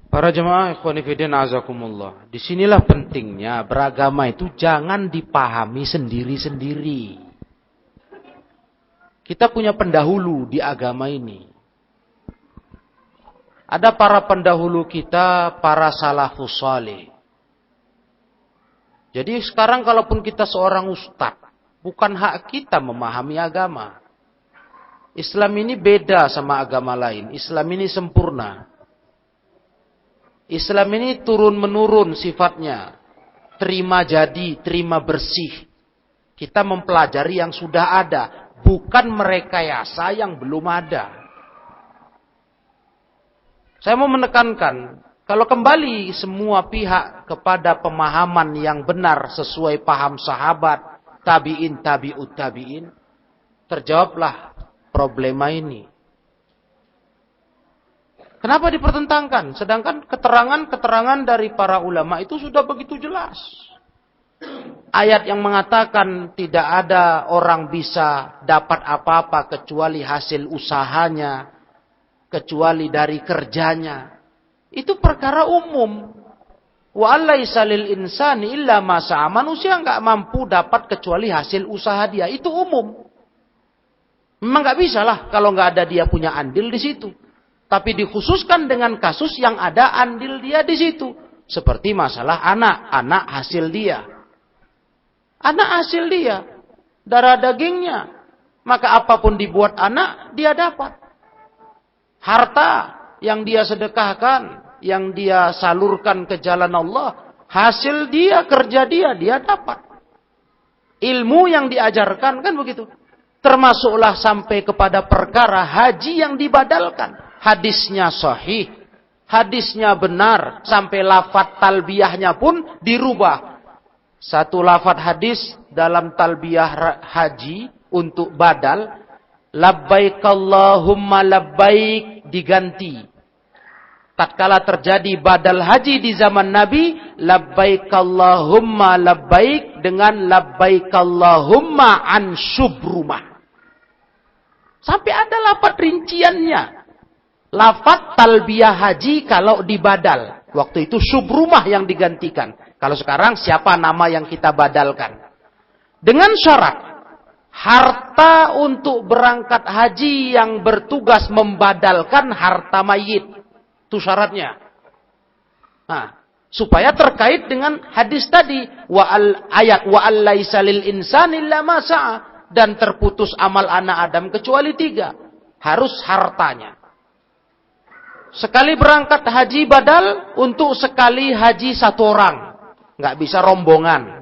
Para jemaah ikhwani fillah azakumullah. Disinilah pentingnya beragama itu jangan dipahami sendiri-sendiri. Kita punya pendahulu di agama ini. Ada para pendahulu kita, para salafus saleh. Jadi sekarang kalaupun kita seorang ustaz, bukan hak kita memahami agama. Islam ini beda sama agama lain. Islam ini sempurna. Islam ini turun-menurun sifatnya. Terima jadi, terima bersih. Kita mempelajari yang sudah ada. Bukan merekayasa yang belum ada. Saya mau menekankan, kalau kembali semua pihak kepada pemahaman yang benar sesuai paham sahabat, tabi'in, tabi'ut tabi'in, terjawablah problema ini. Kenapa dipertentangkan? Sedangkan keterangan-keterangan dari para ulama itu sudah begitu jelas. Ayat yang mengatakan tidak ada orang bisa dapat apa-apa kecuali hasil usahanya, kecuali dari kerjanya. Itu perkara umum. Wa allaisa lil insani illa ma sa'a. Manusia enggak mampu dapat kecuali hasil usaha dia. Itu umum. Memang enggak bisa lah kalau enggak ada dia punya andil di situ. Tapi dikhususkan dengan kasus yang ada andil dia di situ. Seperti masalah anak hasil dia. Anak hasil dia. Darah dagingnya. Maka apapun dibuat anak, dia dapat. Harta yang dia sedekahkan, yang dia salurkan ke jalan Allah, hasil dia, kerja dia dapat. Ilmu yang diajarkan, kan begitu. Termasuklah sampai kepada perkara haji yang dibadalkan. Hadisnya sahih, hadisnya benar, sampai lafaz talbiyahnya pun dirubah. Satu lafaz hadis dalam talbiyah haji untuk badal, labbaik Allahumma labbaik, diganti. Tatkala terjadi badal haji di zaman Nabi, labbaik Allahumma labbaik dengan labbaik Allahumma an syubrumah. Sampai ada lafaz rinciannya. Lafaz talbiyah haji kalau dibadal. Waktu itu syubrumah yang digantikan. Kalau sekarang siapa nama yang kita badalkan? Dengan syarat, harta untuk berangkat haji yang bertugas membadalkan harta mayit. Itu syaratnya. Nah, supaya terkait dengan hadis tadi. Ayat wa allaisa lil insani illa ma sa'a. Dan terputus amal anak Adam kecuali 3. Harus hartanya. Sekali berangkat haji badal untuk sekali haji satu orang. Nggak bisa rombongan.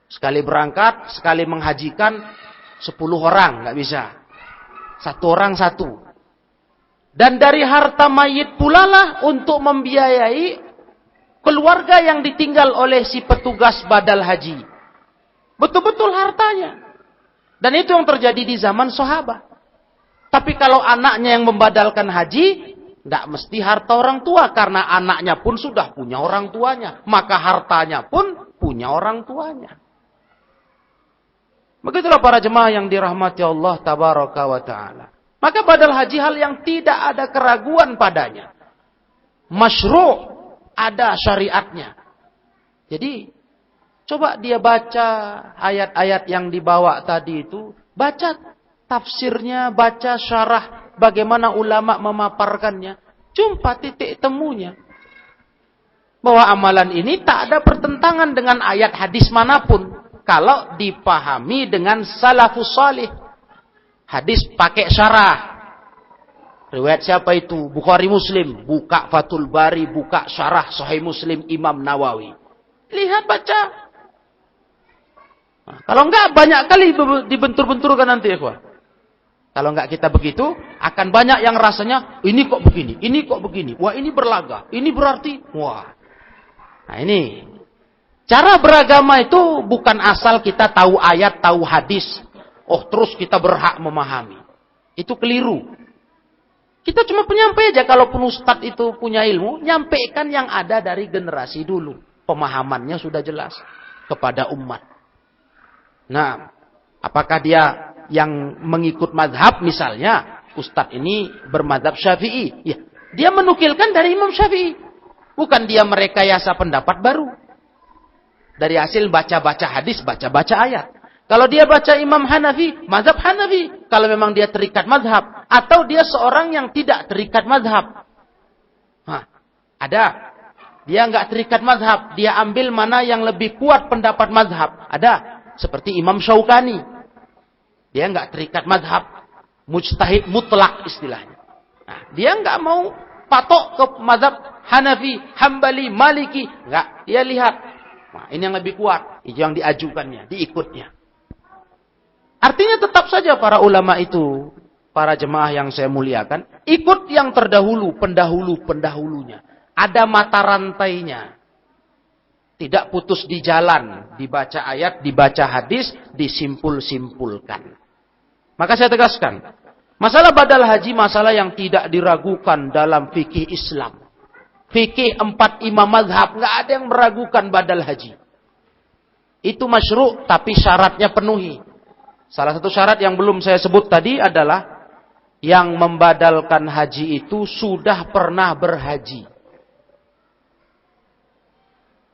Sekali berangkat, sekali menghajikan 10 orang. Nggak bisa. Satu orang satu. Dan dari harta mayit pula lah untuk membiayai keluarga yang ditinggal oleh si petugas badal haji. Betul-betul hartanya. Dan itu yang terjadi di zaman sahabat. Tapi kalau anaknya yang membadalkan haji, tidak mesti harta orang tua. Karena anaknya pun sudah punya orang tuanya. Maka hartanya pun punya orang tuanya. Begitulah para jemaah yang dirahmati Allah tabaraka wa ta'ala. Maka badal haji hal yang tidak ada keraguan padanya. Masyru' ada syariatnya. Jadi, coba dia baca ayat-ayat yang dibawa tadi itu. Baca tafsirnya, baca syarah bagaimana ulama memaparkannya. Jumpa titik temunya. Bahwa amalan ini tak ada pertentangan dengan ayat hadis manapun. Kalau dipahami dengan salafus salih. Hadis pakai syarah. Riwayat siapa itu? Bukhari Muslim. Buka Fathul Bari, buka syarah Sahih Muslim Imam Nawawi. Lihat, baca. Nah, kalau enggak, banyak kali dibentur-benturkan nanti, ya. Kalau enggak kita begitu, akan banyak yang rasanya, ini kok begini, ini kok begini. Wah, ini berlaga, ini berarti, wah. Nah, ini. Cara beragama itu bukan asal kita tahu ayat, tahu hadis. Oh, terus kita berhak memahami. Itu keliru. Kita cuma penyampai aja, kalaupun ustadz itu punya ilmu, nyampaikan yang ada dari generasi dulu. Pemahamannya sudah jelas kepada umat. Nah, apakah dia yang mengikut madhab misalnya, ustadz ini bermadhab Syafi'i? Ya, Dia menukilkan dari Imam Syafi'i. Bukan dia merekayasa pendapat baru. Dari hasil baca-baca hadis, baca-baca ayat. Kalau dia baca Imam Hanafi, mazhab Hanafi. Kalau memang dia terikat mazhab. Atau dia seorang yang tidak terikat mazhab. Ada. Dia nggak terikat mazhab. Dia ambil mana yang lebih kuat pendapat mazhab. Ada. Seperti Imam Syaukani. Dia nggak terikat mazhab. Mujtahid mutlak istilahnya. Dia nggak mau patok ke mazhab Hanafi, Hambali, Maliki. Nggak. Dia lihat. Ini yang lebih kuat. Itu yang diajukannya, diikutnya. Artinya tetap saja para ulama itu, para jemaah yang saya muliakan, ikut yang terdahulu, pendahulunya. Ada mata rantainya. Tidak putus di jalan, dibaca ayat, dibaca hadis, disimpul-simpulkan. Maka saya tegaskan, masalah badal haji masalah yang tidak diragukan dalam fikih Islam. Fikih 4 imam mazhab, nggak ada yang meragukan badal haji. Itu masyru', tapi syaratnya penuhi. Salah satu syarat yang belum saya sebut tadi adalah yang membadalkan haji itu sudah pernah berhaji.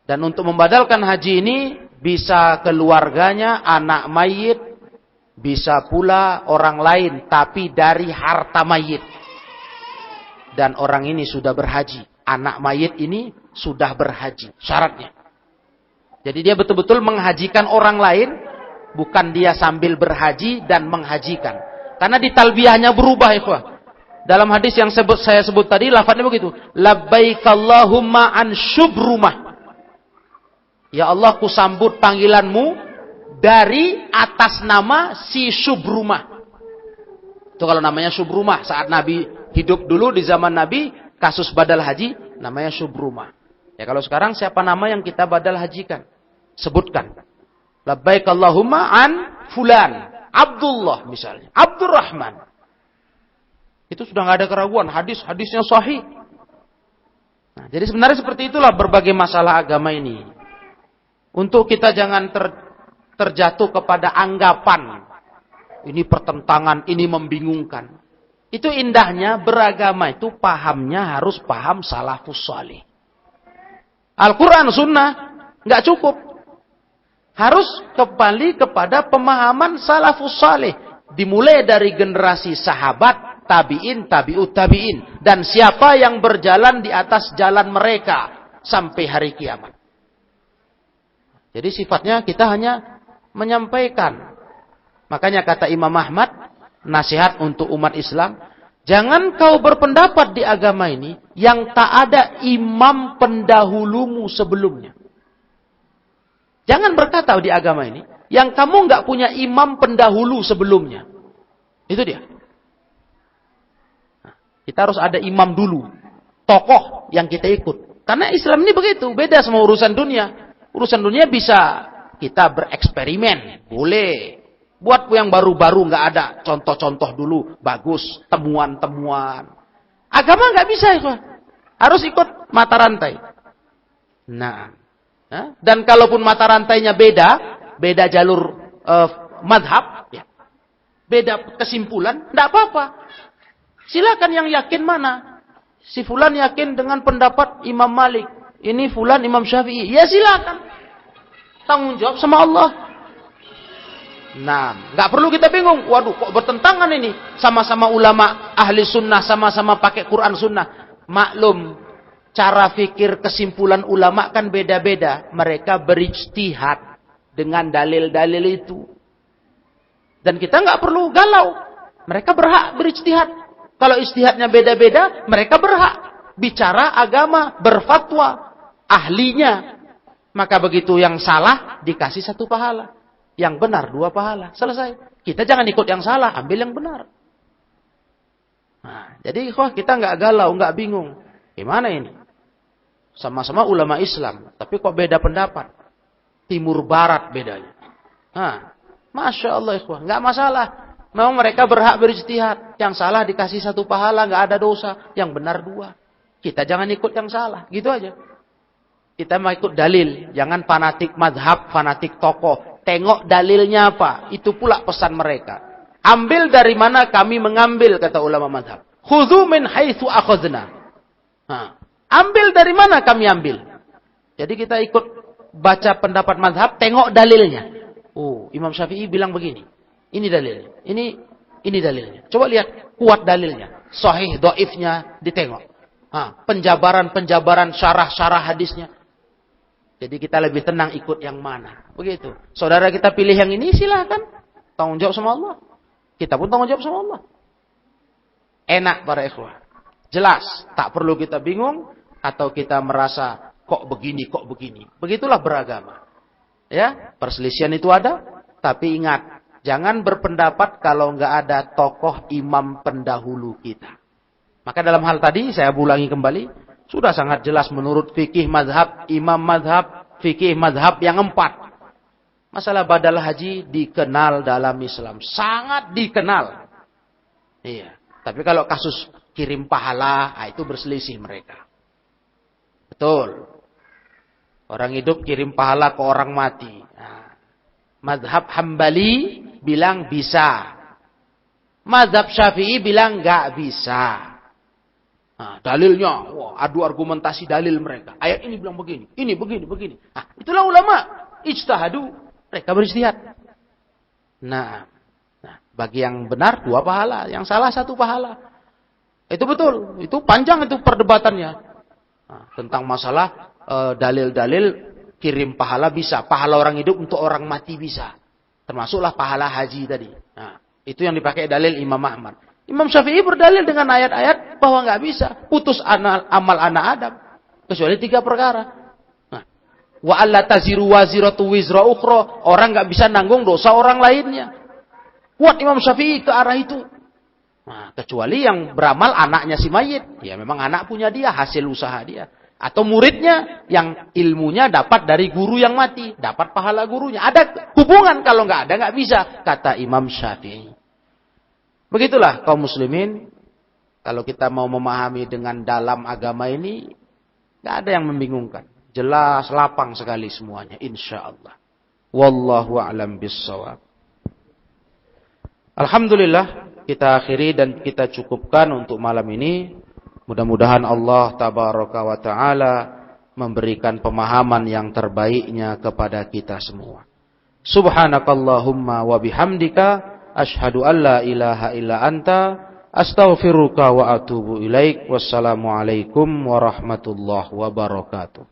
Dan untuk membadalkan haji ini bisa keluarganya, anak mayit, bisa pula orang lain, tapi dari harta mayit. Dan orang ini sudah berhaji. Anak mayit ini sudah berhaji. Syaratnya. Jadi dia betul-betul menghajikan orang lain, bukan dia sambil berhaji dan menghajikan. Karena di talbiyahnya berubah, ikhwah. Dalam hadis yang saya sebut tadi, lafadznya begitu. Labbaik Allahumma an syubrumah. Ya Allah, ku sambut panggilanmu dari atas nama si Syubrumah. Itu kalau namanya Syubrumah. Saat Nabi hidup dulu di zaman Nabi, kasus badal haji, namanya Syubrumah. Ya kalau sekarang siapa nama yang kita badal hajikan? Sebutkan. Labbaik Allahumma an fulan. Abdullah misalnya. Abdurrahman. Itu sudah nggak ada keraguan. Hadisnya sahih. Nah, jadi sebenarnya seperti itulah berbagai masalah agama ini. Untuk kita jangan terjatuh kepada anggapan. Ini pertentangan, ini membingungkan. Itu indahnya beragama itu pahamnya harus paham salafus salih. Al-Quran, sunnah, nggak cukup. Harus kembali kepada pemahaman salafus salih. Dimulai dari generasi sahabat, tabi'in, tabi'ut tabi'in. Dan siapa yang berjalan di atas jalan mereka sampai hari kiamat. Jadi sifatnya kita hanya menyampaikan. Makanya kata Imam Ahmad, nasihat untuk umat Islam, jangan kau berpendapat di agama ini yang tak ada imam pendahulumu sebelumnya. Jangan berkata di agama ini yang kamu nggak punya imam pendahulu sebelumnya. Itu dia. Nah, kita harus ada imam dulu, tokoh yang kita ikut. Karena Islam ini begitu, beda sama urusan dunia. Urusan dunia bisa kita bereksperimen, boleh. Buat yang baru-baru nggak ada contoh-contoh dulu, bagus, temuan-temuan. Agama nggak bisa itu, harus ikut mata rantai. Nah, dan kalaupun mata rantainya beda jalur madhab, ya, beda kesimpulan, nggak apa-apa. Silakan yang yakin mana. Si fulan yakin dengan pendapat Imam Malik, ini fulan Imam Syafi'i, ya silakan. Tanggung jawab sama Allah. Nah, nggak perlu kita bingung. Waduh, kok bertentangan ini? Sama-sama ulama ahli sunnah, sama-sama pakai Quran sunnah. Maklum, cara fikir kesimpulan ulama kan beda-beda. Mereka berijtihad dengan dalil-dalil itu. Dan kita nggak perlu galau. Mereka berhak berijtihad. Kalau ijtihadnya beda-beda, mereka berhak bicara agama, berfatwa, ahlinya. Maka begitu yang salah dikasih 1 pahala. Yang benar 2 pahala. Selesai. Kita jangan ikut yang salah, ambil yang benar. Nah, jadi kita nggak galau, nggak bingung. Gimana ini? Sama-sama ulama Islam, tapi kok beda pendapat? Timur Barat bedanya. Nah, Masya Allah, nggak masalah. Memang mereka berhak berijtihad. Yang salah dikasih 1 pahala, nggak ada dosa. Yang benar 2. Kita jangan ikut yang salah, gitu aja. Kita mau ikut dalil, jangan fanatik madhab, fanatik tokoh. Tengok dalilnya apa, itu pula pesan mereka. Ambil dari mana kami mengambil, kata ulama madhab. Khudhu min haitsu akhadna. Nah, ambil dari mana kami ambil? Jadi kita ikut baca pendapat mazhab, tengok dalilnya. Oh, Imam Syafi'i bilang begini. Ini dalilnya. Ini dalilnya. Coba lihat kuat dalilnya. Sahih, dhaifnya ditengok. Penjabaran syarah hadisnya. Jadi kita lebih tenang ikut yang mana. Begitu. Saudara kita pilih yang ini, silahkan. Tanggung jawab sama Allah. Kita pun tanggung jawab sama Allah. Enak para ikhwah. Jelas. Tak perlu kita bingung. Atau kita merasa kok begini. Begitulah beragama. Ya, perselisihan itu ada. Tapi ingat. Jangan berpendapat kalau nggak ada tokoh imam pendahulu kita. Maka dalam hal tadi, saya ulangi kembali. Sudah sangat jelas menurut fikih mazhab, imam mazhab, fikih mazhab yang 4. Masalah badal haji dikenal dalam Islam. Sangat dikenal. Iya. Tapi kalau kasus kirim pahala, itu berselisih mereka. Betul. Orang hidup kirim pahala ke orang mati. Nah, mazhab Hambali bilang bisa. Mazhab Syafi'i bilang nggak bisa. Nah, dalilnya, adu argumentasi dalil mereka. Ayat ini bilang begini, ini begini. Nah, itulah ulama ijtihadu, mereka beristihad. Nah, bagi yang benar 2 pahala, yang salah 1 pahala. Itu betul, itu panjang itu perdebatannya. Nah, tentang masalah dalil-dalil kirim pahala bisa, pahala orang hidup untuk orang mati bisa. Termasuklah pahala haji tadi. Nah, itu yang dipakai dalil Imam Ahmad. Imam Syafi'i berdalil dengan ayat-ayat bahwa nggak bisa putus amal anak Adam kecuali 3 perkara. Nah, wa alla taziru waziratu wizra ukhra, orang nggak bisa nanggung dosa orang lainnya. Kuat Imam Syafi'i ke arah itu. Nah, kecuali yang beramal anaknya si mayit, ya memang anak punya dia, hasil usaha dia. Atau muridnya yang ilmunya dapat dari guru yang mati, dapat pahala gurunya. Ada hubungan, kalau nggak ada nggak bisa, kata Imam Syafi'i. Begitulah kaum muslimin, kalau kita mau memahami dengan dalam agama ini, nggak ada yang membingungkan. Jelas, lapang sekali semuanya, insya Allah. Wallahu a'lam bissawab. Alhamdulillah, kita akhiri dan kita cukupkan untuk malam ini. Mudah-mudahan Allah tabaraka wa ta'ala memberikan pemahaman yang terbaiknya kepada kita semua. Subhanakallahumma wa bihamdika. Ashhadu an la ilaha illa anta astaghfiruka wa atubu ilaik. Wassalamualaikum warahmatullahi wabarakatuh.